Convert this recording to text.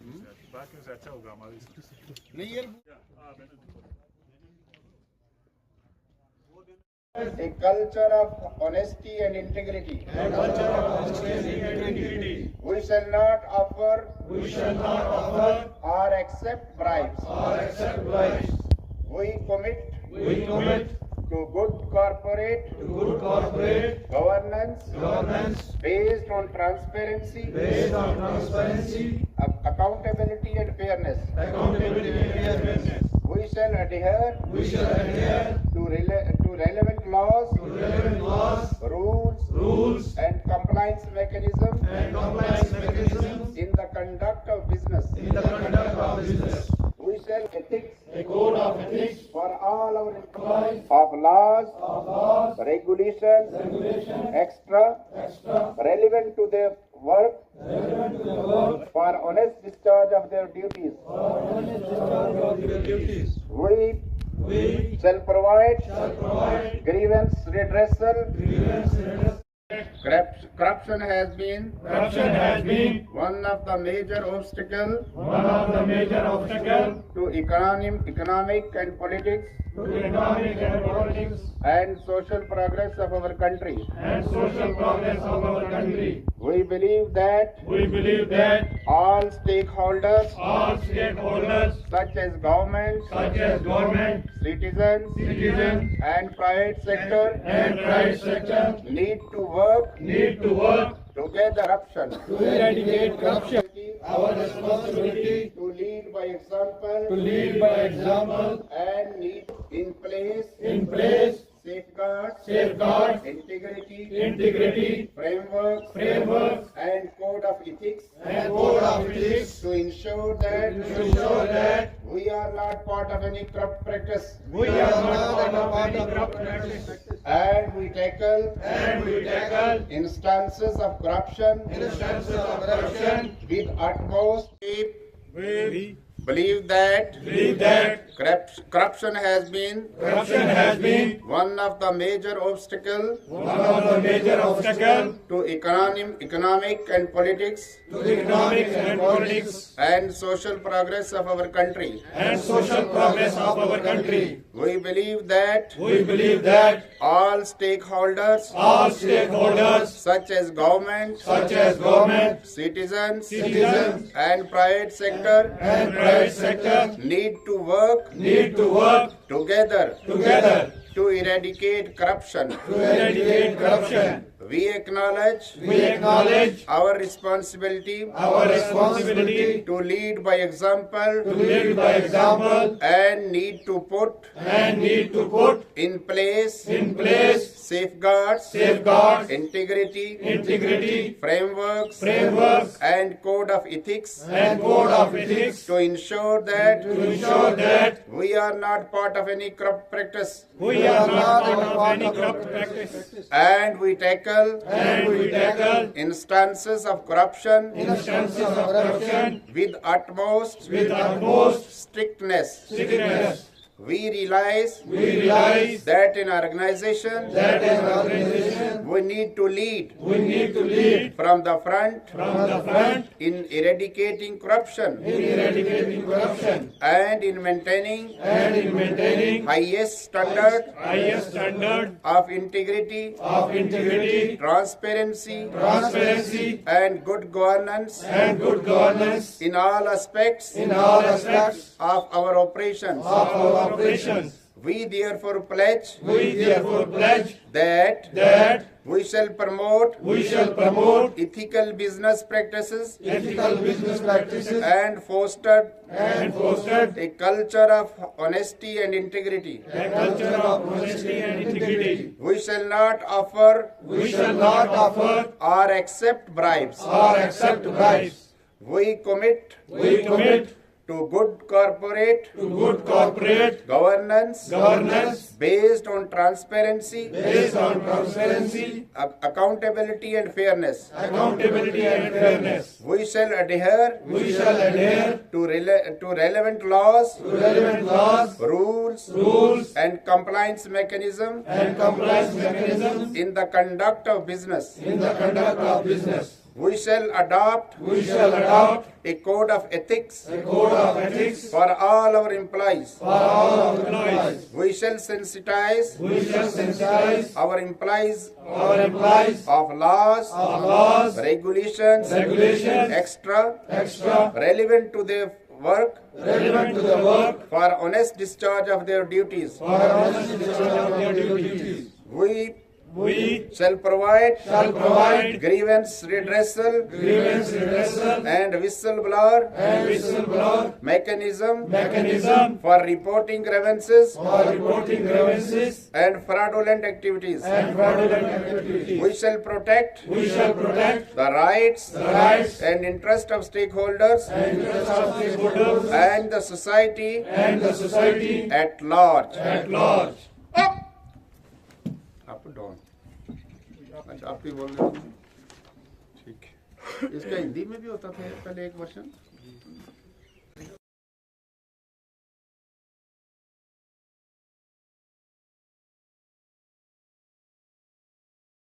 बाकी से अच्छा होगा हमारे नहीं यार A culture of honesty and integrity. We shall not offer or accept bribes. We commit to good corporate governance based on transparency, accountability and fairness. We shall adhere to relevant laws, rules and compliance mechanisms in the conduct of business. We shall ethics, a code of ethics for all our employees of laws, regulations, extra relevant to their work for honest discharge of their duties. We shall provide grievance redressal. Corruption has been one of the major obstacles to economic and politics and social progress of our country. We believe that all stakeholders such as government, citizens and private sector need to work together to eradicate corruption. our responsibility to lead by example and need in place safeguards, integrity, frameworks and code of ethics to ensure that we are not part of any corrupt practice. And we tackle instances of corruption with utmost. We believe that corruption has been one of the major obstacles to economic and politics and social progress of our country. We believe that all stakeholders such as government, citizens and private sector need to work together to eradicate corruption. We acknowledge our responsibility to lead by example and need to put in place safeguards, integrity, frameworks and code of ethics to ensure that we are not part of any corrupt practice. And we tackle instances of corruption with utmost strictness. We realize that in our organization we need to lead from the front in eradicating corruption and in maintaining highest standard of integrity, transparency and good governance in all aspects of our operations. We therefore pledge that we shall promote ethical business practices and foster a culture of honesty and integrity. We shall not offer or accept bribes. We commit to good corporate governance based on transparency, accountability and fairness. We shall adhere to relevant laws, rules and compliance mechanism in the conduct of business. We shall adopt a code of ethics a code of ethics for all our employees. for all our employees. We shall sensitize We shall sensitize our employees our employees of laws, of laws, regulations, extra, relevant to their work, relevant to the work for honest discharge of their duties. for honest discharge of their duties. We shall provide grievance redressal and whistleblower mechanism for reporting grievances and fraudulent activities. We shall protect the rights and interest of stakeholders and the society at large. Up down. अच्छा आप भी बोल रहे हो ठीक है इसका हिंदी में भी होता था पहले एक वर्षन